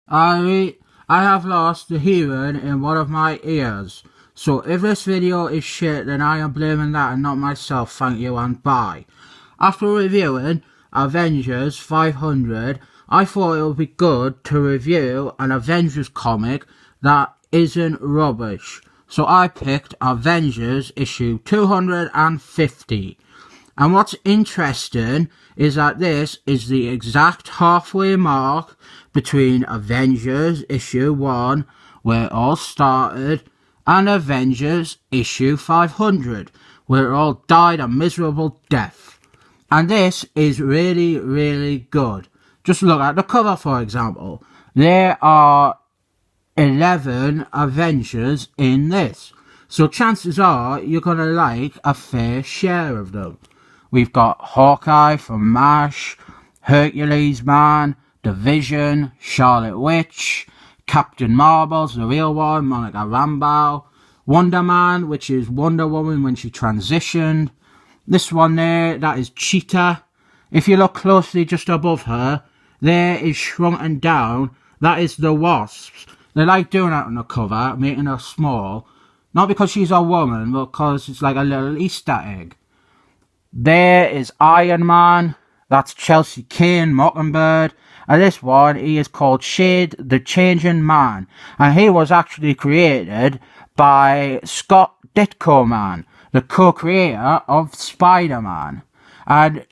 I have lost the hearing in one of my ears. So if this video is shit, then I am blaming that and not myself. Thank you and bye. After reviewing Avengers 500, I thought it would be good to review an Avengers comic that isn't rubbish. So I picked Avengers issue 250. And what's interesting is that this is the exact halfway mark between Avengers issue 1, where it all started, and Avengers issue 500, where it all died a miserable death. And this is really, really good. Just look at the cover, for example. There are 11 Avengers in this. So chances are you're going to like a fair share of them. We've got Hawkeye from MASH, Hercules Man, Division, Charlotte Witch, Captain Marvel's the real one, Monica Rambeau, Wonder Man, which is Wonder Woman when she transitioned. This one there, that is Cheetah. If you look closely just above her, there is shrunken down, that is the Wasps. They like doing that on the cover, making her small. Not because she's a woman, but because it's like a little Easter egg. There is Iron Man, that's Chelsea Kane, Mockingbird, and this one, he is called Shade the Changing Man, and he was actually created by Scott Ditko Man, the co-creator of Spider-Man, and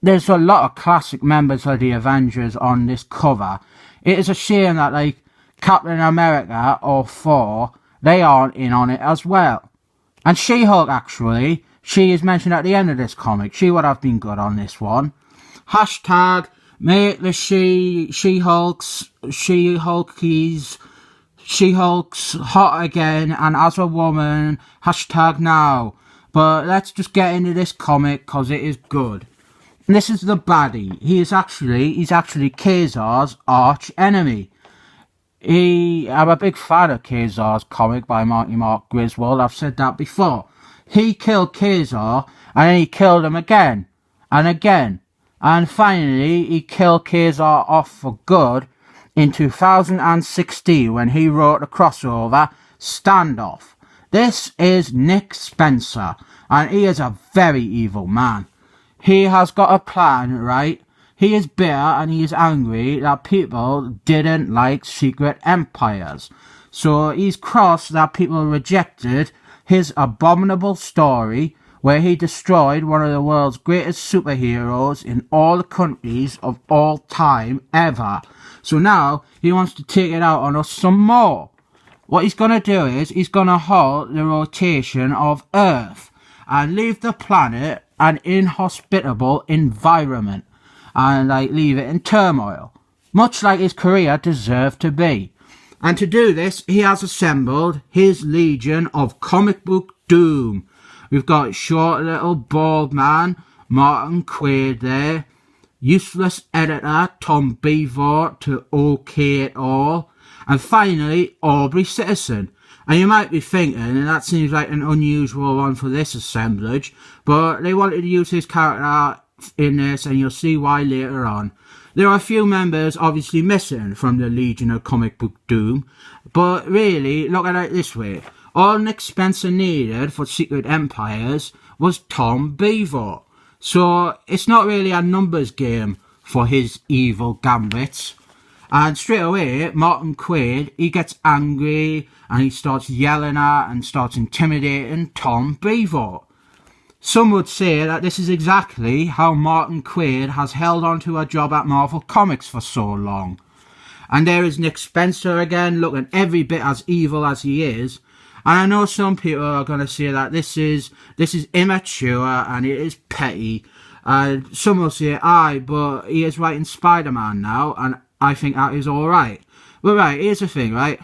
there's a lot of classic members of the Avengers on this cover. It is a shame that, like, Captain America or Thor, they aren't in on it as well. And She-Hulk, actually, she is mentioned at the end of this comic. She would have been good on this one. Hashtag make the She-Hulks hot again, and as a woman, hashtag now. But let's just get into this comic because it is good. And this is the baddie. He's actually Kazar's arch enemy. I'm a big fan of Kazar's comic by Mark Griswold. I've said that before. He killed Kazar, and then he killed him again, and again. And finally, he killed Kazar off for good in 2016 when he wrote the crossover Standoff. This is Nick Spencer, and he is a very evil man. He has got a plan, right? He is bitter and he is angry that people didn't like secret empires. So he's cross that people rejected his abominable story where he destroyed one of the world's greatest superheroes in all the countries of all time ever. So now he wants to take it out on us some more. What he's going to do is he's going to halt the rotation of Earth and leave the planet an inhospitable environment and leave it in turmoil, much like his career deserved to be. And to do this, he has assembled his legion of comic book doom. We've got short little bald man, Martin Quaid there, useless editor Tom Beevor to OK it all, and finally Aubrey Citizen. And you might be thinking, and that seems like an unusual one for this assemblage, but they wanted to use his character in this, and you'll see why later on. There are a few members obviously missing from the Legion of Comic Book Doom, but really, look at it this way. All Nick Spencer needed for Secret Empires was Tom Beevor. So it's not really a numbers game for his evil gambits. And straight away, Martin Quaid, he gets angry and he starts yelling at and starts intimidating Tom Beevor. Some would say that this is exactly how Martin Quaid has held on to a job at Marvel Comics for so long. And there is Nick Spencer again, looking every bit as evil as he is. And I know some people are going to say that this is immature and it is petty. And some will say, aye, but he is writing Spider-Man now, and I think that is alright. But right, here's the thing, right?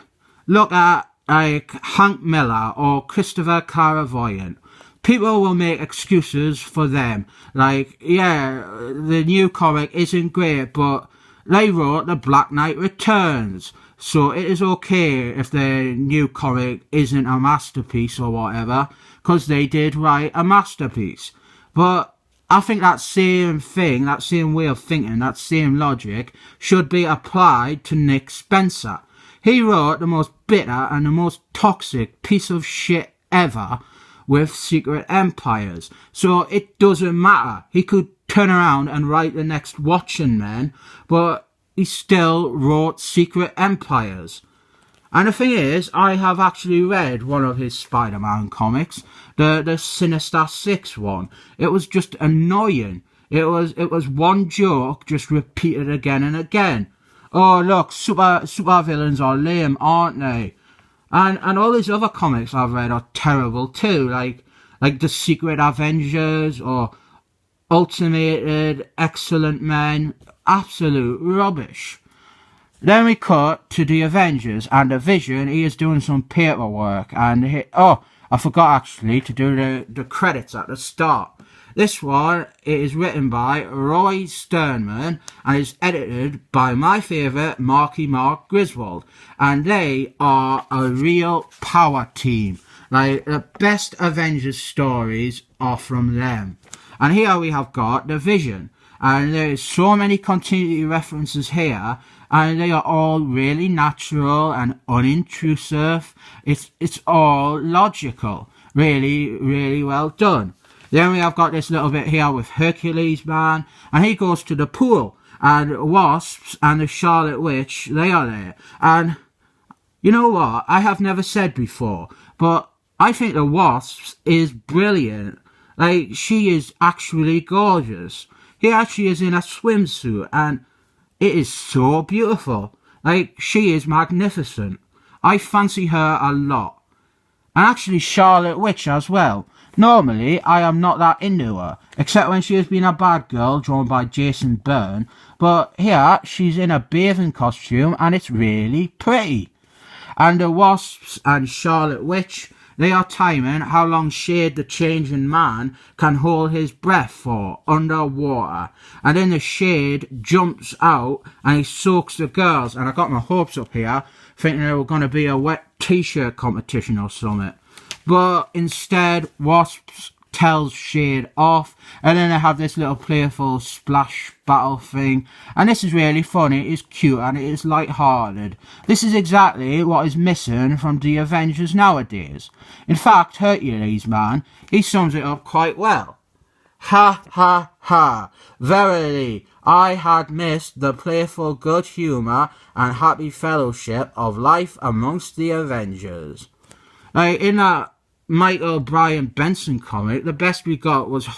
Look at Hank Miller or Christopher Clairvoyant. People will make excuses for them. Yeah, the new comic isn't great, but they wrote The Black Knight Returns. So it is okay if the new comic isn't a masterpiece or whatever, because they did write a masterpiece. But I think that same thing, that same way of thinking, that same logic should be applied to Nick Spencer. He wrote the most bitter and the most toxic piece of shit ever with Secret Empires. So it doesn't matter. He could turn around and write the next Watching Men, but he still wrote Secret Empires. And the thing is, I have actually read one of his Spider-Man comics, the Sinister Six one. It was just annoying. It was one joke just repeated again and again. Oh look, super villains are lame, aren't they? And all these other comics I've read are terrible too, like the Secret Avengers or Ultimated Excellent Men. Absolute rubbish. Then we cut to the Avengers, and the Vision, he is doing some paperwork, and I forgot actually to do the credits at the start. This one, it is written by Roy Sternman, and is edited by my favourite Marky Mark Griswold, and they are a real power team. Like, the best Avengers stories are from them. And here we have got the Vision, and there is so many continuity references here, and they are all really natural and unintrusive. It's all logical. Really, really well done. Then we have got this little bit here with Hercules Man, and he goes to the pool, and Wasps and the Scarlet Witch, they are there. And you know what? I have never said before, but I think the Wasps is brilliant. Like, she is actually gorgeous. He actually is in a swimsuit, and it is so beautiful. Like, she is magnificent. I fancy her a lot. And actually Charlotte Witch as well. Normally, I am not that into her, except when she has been a bad girl drawn by Jason Byrne. But here, she's in a bathing costume, and it's really pretty. And the Wasps and Charlotte Witch, they are timing how long Shade the Changing Man can hold his breath for underwater. And then the Shade jumps out and he soaks the girls. And I got my hopes up here, thinking there were going to be a wet t-shirt competition or something. But instead, Wasps tells Shade off, and then they have this little playful splash battle thing, and this is really funny, it is cute and it is light-hearted. This is exactly what is missing from the Avengers nowadays. In fact, Hercules Man, he sums it up quite well. Ha ha ha, verily, I had missed the playful good humour and happy fellowship of life amongst the Avengers. Like, in that Michael Brian Benson comic, the best we got was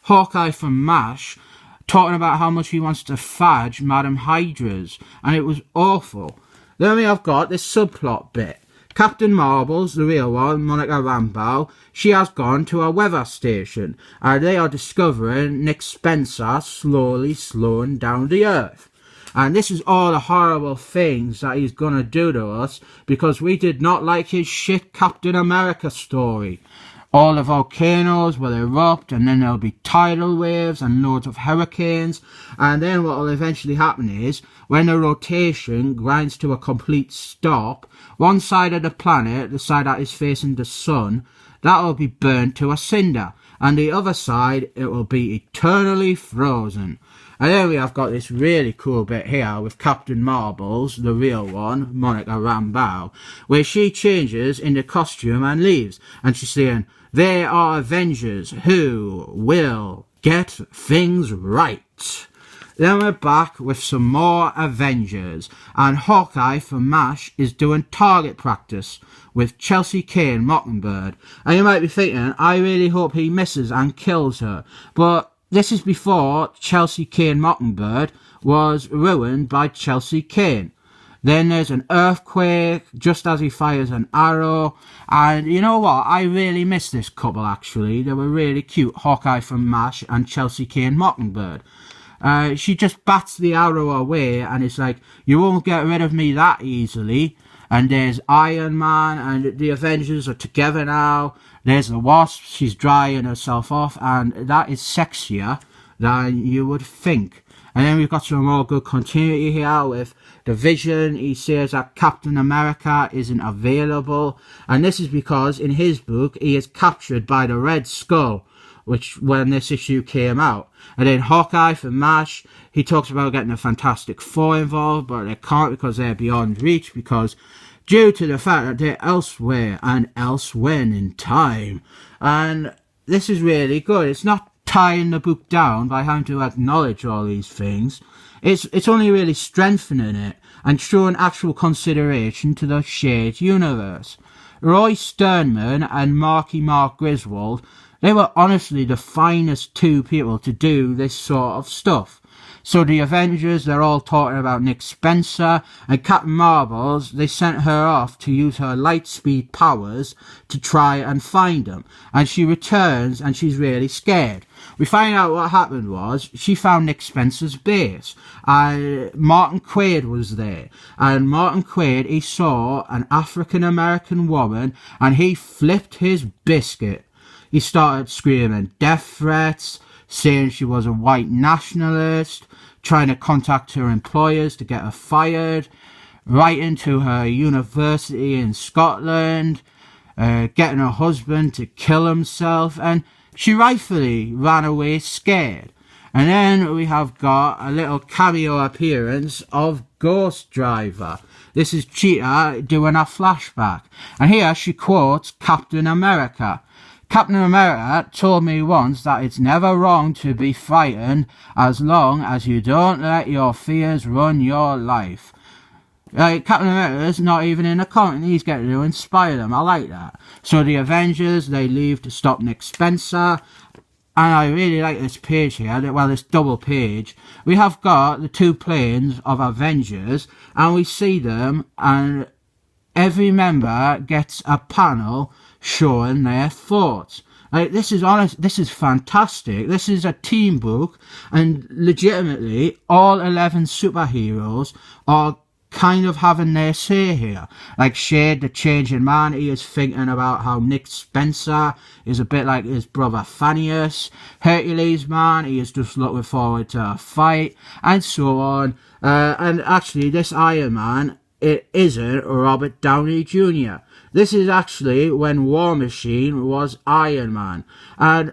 Hawkeye from MASH talking about how much he wants to fudge Madam Hydra's, and it was awful. Then we have got this subplot bit. Captain Marbles, the real one, Monica Rambeau, she has gone to a weather station, and they are discovering Nick Spencer slowly slowing down the Earth. And this is all the horrible things that he's gonna do to us because we did not like his shit Captain America story. All the volcanoes will erupt, and then there'll be tidal waves and loads of hurricanes, and then what will eventually happen is, when the rotation grinds to a complete stop, one side of the planet, the side that is facing the sun, that will be burnt to a cinder, and the other side, it will be eternally frozen. And then we have got this really cool bit here with Captain Marbles, the real one, Monica Rambeau, where she changes into costume and leaves, and she's saying, "They are Avengers who will get things right." Then we're back with some more Avengers, and Hawkeye from MASH is doing target practice with Chelsea Kane Mockingbird. And you might be thinking, I really hope he misses and kills her, but this is before Chelsea Kane Mockingbird was ruined by Chelsea Kane. Then there's an earthquake just as he fires an arrow. And you know what? I really miss this couple actually. They were really cute. Hawkeye from MASH and Chelsea Kane Mockingbird. She just bats the arrow away and it's like, you won't get rid of me that easily. And there's Iron Man and the Avengers are together now. There's the Wasp, she's drying herself off, and that is sexier than you would think. And then we've got some more good continuity here with the Vision. He says that Captain America isn't available, and this is because in his book he is captured by the Red Skull. which when this issue came out. And then Hawkeye for MASH, he talks about getting a Fantastic Four involved, but they can't because they're beyond reach, because due to the fact that they're elsewhere and elsewhere in time. And this is really good. It's not tying the book down by having to acknowledge all these things. It's only really strengthening it and showing actual consideration to the shared universe. Roy Sternman and Marky Mark Griswold, they were honestly the finest two people to do this sort of stuff. So the Avengers, they're all talking about Nick Spencer, and Captain Marvels, they sent her off to use her light speed powers to try and find him. And she returns and she's really scared. We find out what happened was she found Nick Spencer's base, and Martin Quaid was there. And Martin Quaid, he saw an African American woman and he flipped his biscuit. He started screaming death threats, saying she was a white nationalist, trying to contact her employers to get her fired, writing to her university in Scotland, getting her husband to kill himself, and she rightfully ran away scared. And then we have got a little cameo appearance of Ghost Driver. This is Cheetah doing a flashback. And here she quotes Captain America. Captain America told me once that it's never wrong to be frightened as long as you don't let your fears run your life. Captain America's not even in the comic, he's getting to inspire them. I like that. So the Avengers, they leave to stop Nick Spencer. And I really like this page here, well, this double page. We have got the two planes of Avengers, and we see them, and every member gets a panel showing their thoughts. This is honest. This is fantastic. This is a team book, and legitimately, all 11 superheroes are kind of having their say here. Like Shade, the Changing Man, he is thinking about how Nick Spencer is a bit like his brother Thanius. Hercules Man, he is just looking forward to a fight, and so on. And actually, this Iron Man, it isn't Robert Downey Jr. This is actually when War Machine was Iron Man. And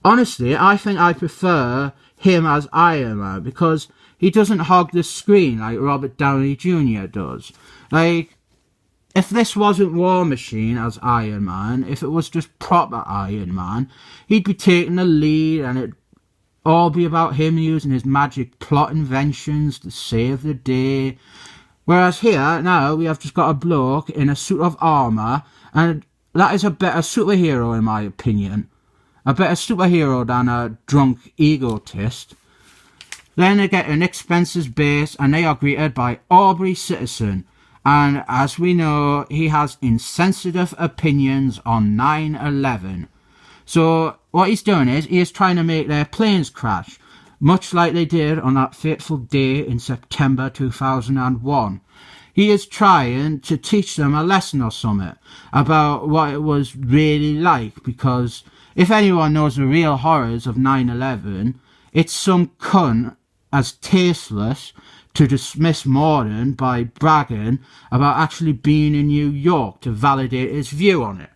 honestly, I think I prefer him as Iron Man because he doesn't hog the screen like Robert Downey Jr. does. Like, if this wasn't War Machine as Iron Man, if it was just proper Iron Man, he'd be taking the lead and it'd all be about him using his magic plot inventions to save the day. Whereas here, now, we have just got a bloke in a suit of armour, and that is a better superhero in my opinion. A better superhero than a drunk egotist. Then they get to Nick Spencer's base, and they are greeted by Aubrey Citizen. And as we know, he has insensitive opinions on 9/11. So what he's doing is, he is trying to make their planes crash, much like they did on that fateful day in September 2001. He is trying to teach them a lesson or something about what it was really like, because if anyone knows the real horrors of 9/11, it's some cunt as tasteless to dismiss Morden by bragging about actually being in New York to validate his view on it.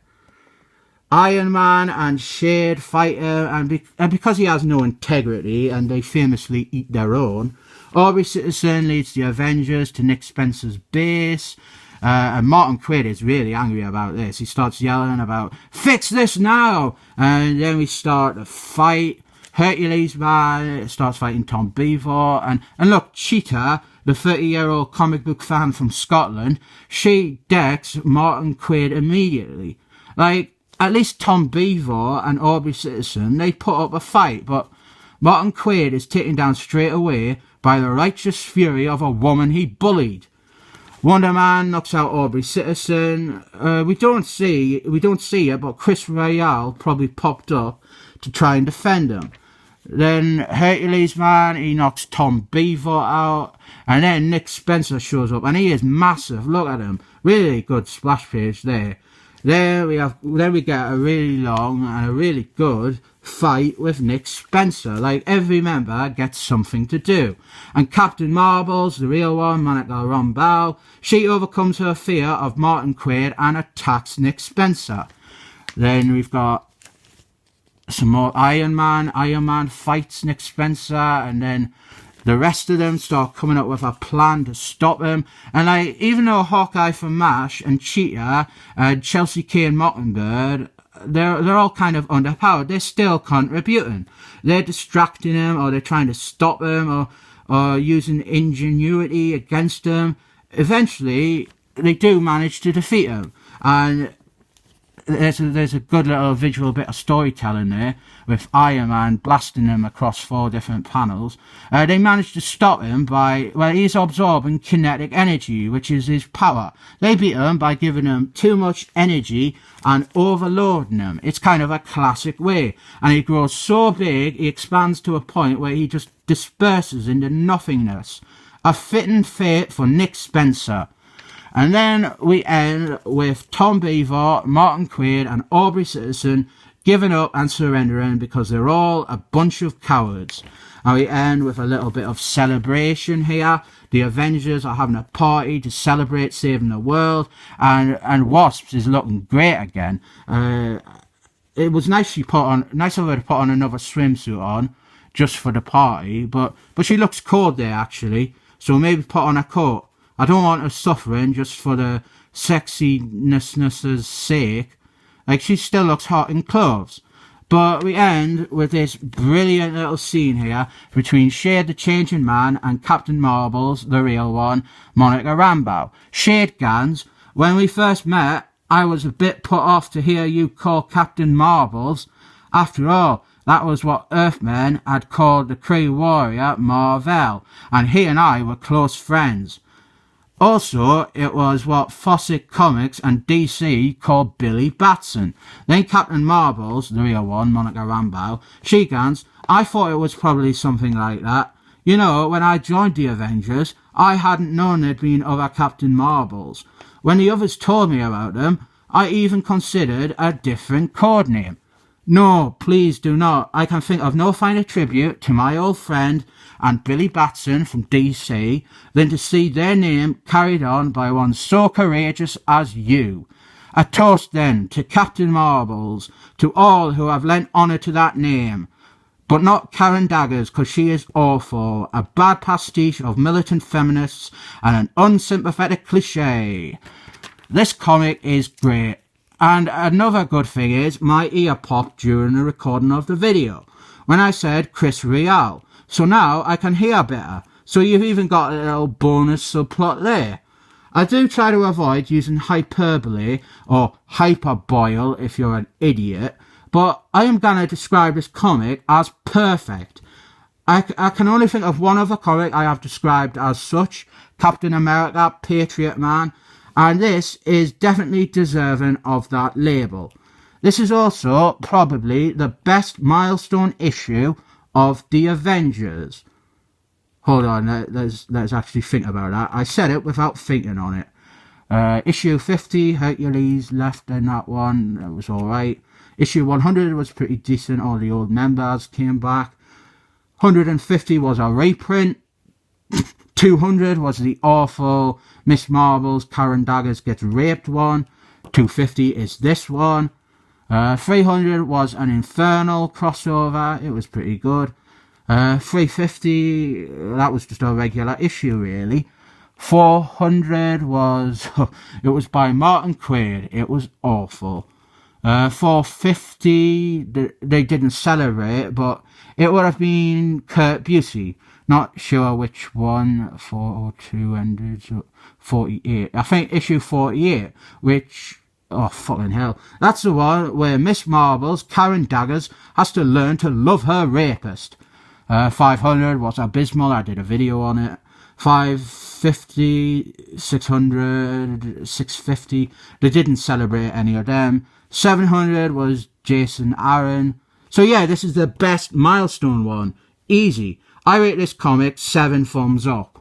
Iron Man and Shade fight him, and because he has no integrity and they famously eat their own, Aubrey Citizen leads the Avengers to Nick Spencer's base, and Martin Quaid is really angry about this. He starts yelling about, "Fix this now!" And then we start a fight. Hercules Man starts fighting Tom Beaver, and look, Cheetah, the 30-year-old comic book fan from Scotland, she decks Martin Quaid immediately. Like, at least Tom Beaver and Aubrey Citizen, they put up a fight, but Martin Quaid is taken down straight away by the righteous fury of a woman he bullied. Wonder Man knocks out Aubrey Citizen. We don't see it, but Chris Royale probably popped up to try and defend him. Then Hercules Man, he knocks Tom Beaver out, and then Nick Spencer shows up, and he is massive. Look at him, really good splash page there. Then we get a really long and a really good fight with Nick Spencer. Like, every member gets something to do. And Captain Marvels, the real one, Monica Rambeau, she overcomes her fear of Martin Quaid and attacks Nick Spencer. Then we've got some more Iron Man. Iron Man fights Nick Spencer, and then the rest of them start coming up with a plan to stop him. And like, even though Hawkeye from MASH and Cheetah and Chelsea Kane Mockingbird, they're all kind of underpowered, they're still contributing. They're distracting him, or they're trying to stop him, or using ingenuity against him. Eventually, they do manage to defeat him. And there's a good little visual bit of storytelling there with Iron Man blasting him across 4 different panels. They managed to stop him by, well, he's absorbing kinetic energy, which is his power. They beat him by giving him too much energy and overloading him. It's kind of a classic way. And he grows so big, he expands to a point where he just disperses into nothingness. A fitting fate for Nick Spencer. And then we end with Tom Beaver, Martin Quaid and Aubrey Citizen giving up and surrendering because they're all a bunch of cowards. And we end with a little bit of celebration here. The Avengers are having a party to celebrate saving the world, and Wasps is looking great again. It was nice of her to put on another swimsuit on just for the party, but she looks cold there actually, so maybe put on a coat. I don't want her suffering just for the sexiness's sake. Like, she still looks hot in clothes. But we end with this brilliant little scene here between Shade the Changing Man and Captain Marvel's, the real one, Monica Rambeau. Shade Gans, when we first met, I was a bit put off to hear you call Captain Marvel's. After all, that was what Earthmen had called the Kree warrior Mar-Vell, and he and I were close friends. Also, it was what Fawcett Comics and DC called Billy Batson. Then Captain Marvel's, the real one, Monica Rambeau, she gans, I thought it was probably something like that. You know, when I joined the Avengers, I hadn't known there'd been other Captain Marvels. When the others told me about them, I even considered a different code name. No, please do not. I can think of no finer tribute to my old friend and Billy Batson from DC than to see their name carried on by one so courageous as you. A toast then to Captain Marvels, to all who have lent honour to that name. But not Karen Daggers, because she is awful, a bad pastiche of militant feminists and an unsympathetic cliché. This comic is great. And another good thing is, my ear popped during the recording of the video, when I said Chris Real. So now I can hear better. So you've even got a little bonus subplot there. I do try to avoid using hyperbole, or hyperboil if you're an idiot, but I am going to describe this comic as perfect. I can only think of one other comic I have described as such, Captain America, Patriot Man, and this is definitely deserving of that label. This is also probably the best milestone issue of the Avengers. Hold on, let's actually think about that. I said it without thinking on it. Issue 50, Hercules left in that one, that was alright. Issue 100 was pretty decent, all the old members came back. 150 was a reprint. 200 was the awful Miss Marvel's Karen Daggers Gets Raped one. 250 is this one. 300 was an Infernal crossover. It was pretty good. 350, that was just a regular issue really. 400 was, it was by Martin Quaid. It was awful. 450, they didn't celebrate, but it would have been Kurt Busey. Not sure which one, 200, 48. I think issue 48, which, oh fucking hell. That's the one where Miss Marvel's Karen Daggers has to learn to love her rapist. 500 was abysmal, I did a video on it. 550, 600, 650, they didn't celebrate any of them. 700 was Jason Aaron. So yeah, this is the best milestone one. Easy. I rate this comic 7 thumbs up.